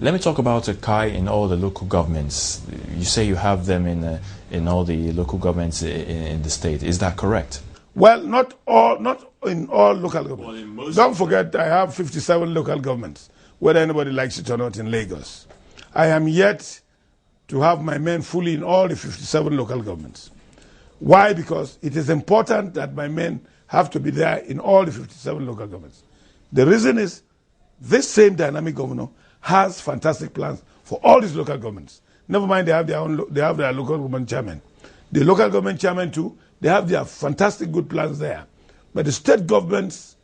Let me talk about Kai in all the local governments. You say you have them in all the local governments in the state. Is that correct? Well, not in all local governments. Well, don't forget, I have 57 local governments, whether anybody likes it or not, in Lagos. I am yet to have my men fully in all the 57 local governments. Why? Because it is important that my men have to be there in all the 57 local governments. The reason is this same dynamic governor has fantastic plans for all these local governments. Never mind, they have their local government chairman. The local government chairman too, they have their fantastic good plans there. But the state government's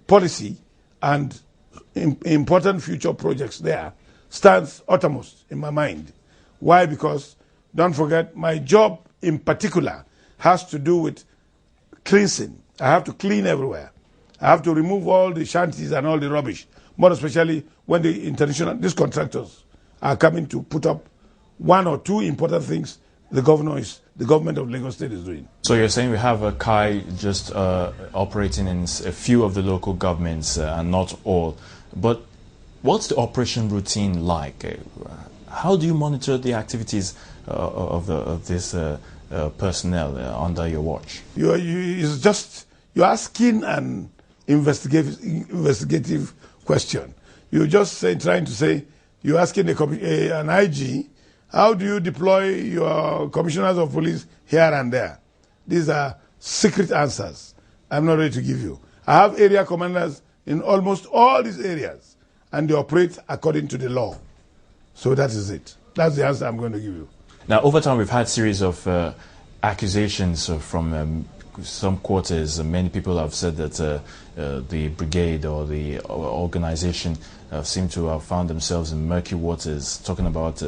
policy and important future projects there stands uttermost in my mind. Why? Because, don't forget, my job in particular has to do with cleansing. I have to clean everywhere. I have to remove all the shanties and all the rubbish, more especially when these contractors are coming to put up one or two important things the government of Lagos State is doing. So you're saying we have a Kai just operating in a few of the local governments and not all. But what's the operation routine like? How do you monitor the activities of this personnel under your watch? You're asking an investigative question. You're just trying to say, you're asking an IG, how do you deploy your commissioners of police here and there? These are secret answers I'm not ready to give you. I have area commanders in almost all these areas, and they operate according to the law. So that is it. That's the answer I'm going to give you. Now, over time, we've had a series of accusations from some quarters. Many people have said that the brigade or the organization seem to have found themselves in murky waters, talking about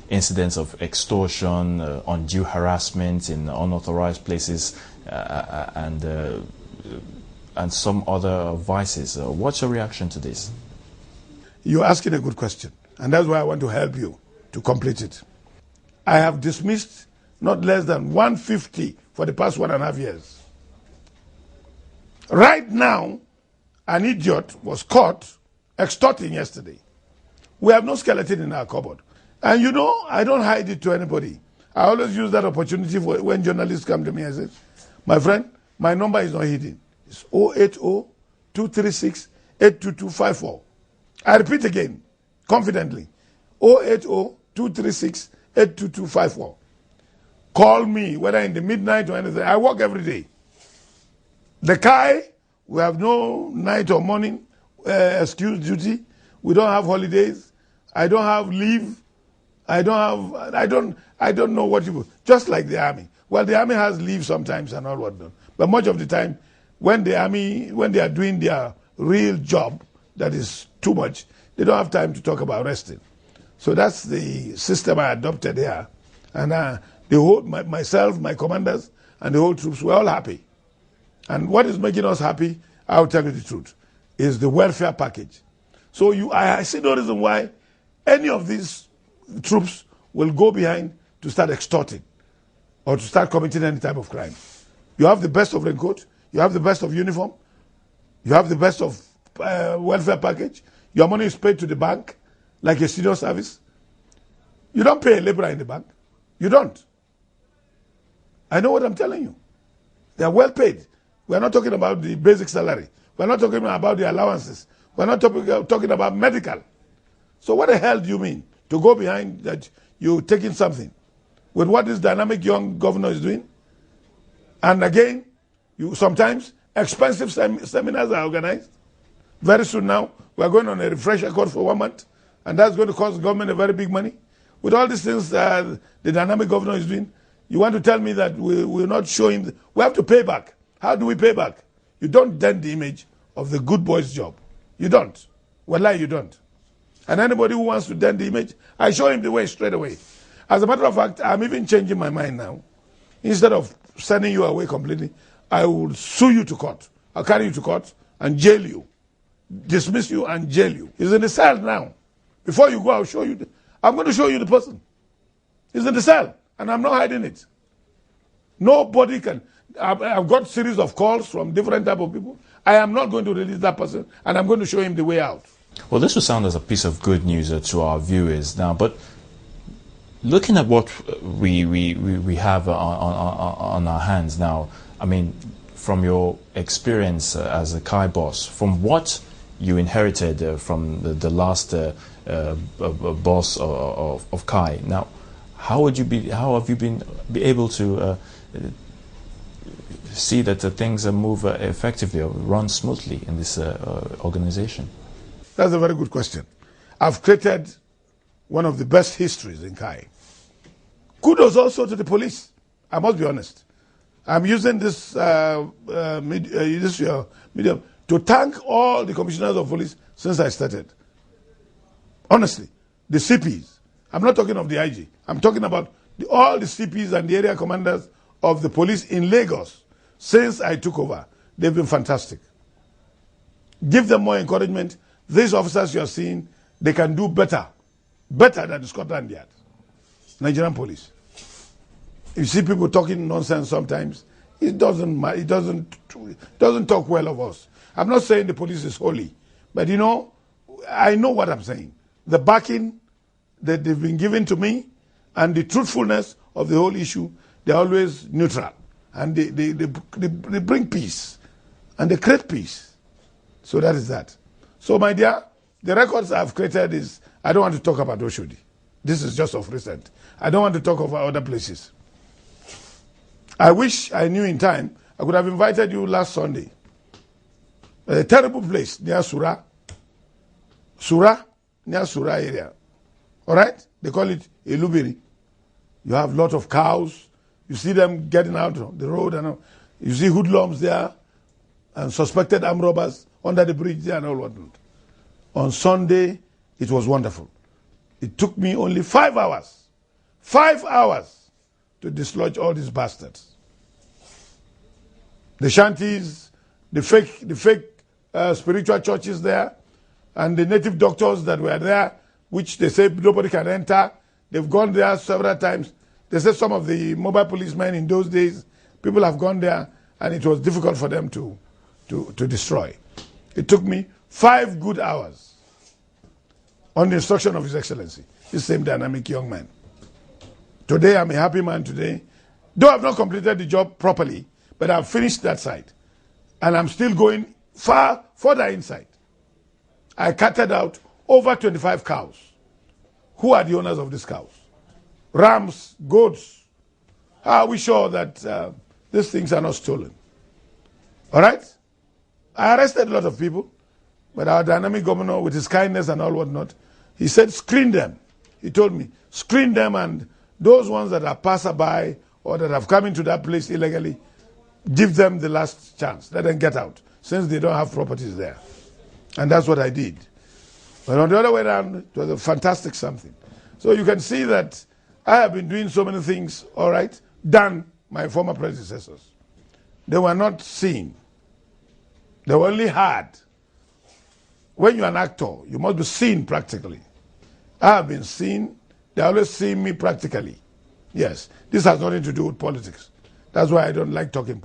incidents of extortion, undue harassment in unauthorized places, and some other vices. What's your reaction to this? You're asking a good question, and that's why I want to help you to complete it. I have dismissed not less than 150 for the past 1.5 years. Right now, an idiot was caught extorting yesterday. We have no skeleton in our cupboard. And you know, I don't hide it to anybody. I always use that opportunity for when journalists come to me and say, my friend, my number is not hidden. It's 080-236-82254. I repeat again, confidently, 080-236-82254. Call me, whether in the midnight or anything. I work every day. The Kai, we have no night or morning excuse duty. We don't have holidays. I don't have leave. I don't know what you, just like the army. Well, the army has leave sometimes and all whatnot. But much of the time, when they are doing their real job, that is too much, they don't have time to talk about resting. So that's the system I adopted here. And myself, my commanders, and the whole troops, we're all happy. And what is making us happy, I'll tell you the truth, is the welfare package. So I see no reason why any of these troops will go behind to start extorting or to start committing any type of crime. You have the best of raincoat, you have the best of uniform, you have the best of welfare package, your money is paid to the bank like a senior service. You don't pay a laborer in the bank. You don't. I know what I'm telling you. They are well paid. We're not talking about the basic salary. We're not talking about the allowances. We're not talking about medical. So what the hell do you mean to go behind that you're taking something with what this dynamic young governor is doing? And again, sometimes expensive seminars are organized. Very soon now, we're going on a refresher course for 1 month, and that's going to cost the government a very big money. With all these things the dynamic governor is doing, you want to tell me that we're not showing, we have to pay back. How do we pay back? You don't dent the image of the good boy's job. You don't. Wallahi, you don't. And anybody who wants to dent the image, I show him the way straight away. As a matter of fact, I'm even changing my mind now. Instead of sending you away completely, I will sue you to court. I'll carry you to court and jail you. Dismiss you and jail you. He's in the cell now. Before you go, I'll show you. I'm going to show you the person. He's in the cell, and I'm not hiding it. Nobody can. I've got series of calls from different type of people. I am not going to release that person, and I'm going to show him the way out. Well, this will sound as a piece of good news to our viewers now, but looking at what we have on our hands now, I mean, from your experience as a Kai boss, from what you inherited from the last boss of Kai, now, how have you been able to see that things move effectively or run smoothly in this organization? That's a very good question. I've created one of the best histories in Kai. Kudos also to the police. I must be honest. I'm using this medium to thank all the commissioners of police since I started. Honestly, the CPs. I'm not talking of the IG. I'm talking about all the CPs and the area commanders of the police in Lagos since I took over. They've been fantastic. Give them more encouragement. These officers you are seeing, they can do better than the Scotland Yard, Nigerian police. You see people talking nonsense sometimes. It doesn't talk well of us. I'm not saying the police is holy, but you know, I know what I'm saying. The backing that they've been given to me and the truthfulness of the whole issue, they're always neutral. And they bring peace. And they create peace. So that is that. So my dear, the records I've created is, I don't want to talk about Oshodi. This is just of recent. I don't want to talk about other places. I wish I knew in time. I could have invited you last Sunday. A terrible place near Surah. Near Surah area. All right? They call it Elubiri. You have a lot of cows. You see them getting out on the road. And you see hoodlums there and suspected armed robbers under the bridge there and all whatnot. On Sunday, it was wonderful. It took me only 5 hours. 5 hours to dislodge all these bastards. The shanties, the fake spiritual churches there, and the native doctors that were there, which they say nobody can enter. They've gone there several times. They said some of the mobile policemen in those days, people have gone there, and it was difficult for them to destroy. It took me 5 good hours on the instruction of His Excellency, this same dynamic young man. Today, I'm a happy man today. Though I've not completed the job properly, but I've finished that side. And I'm still going further inside. I carted out over 25 cows. Who are the owners of these cows? Rams, goats. How are we sure that these things are not stolen? All right? I arrested a lot of people, but our dynamic governor, with his kindness and all whatnot, he said, screen them. He told me, screen them, and those ones that are passerby or that have come into that place illegally, give them the last chance. Let them get out, since they don't have properties there. And that's what I did. But on the other way around, it was a fantastic something. So you can see that I have been doing so many things, all right, than my former predecessors. They were not seen. They were only heard. When you're an actor, you must be seen practically. I have been seen. They always see me practically. Yes, this has nothing to do with politics. That's why I don't like talking politics.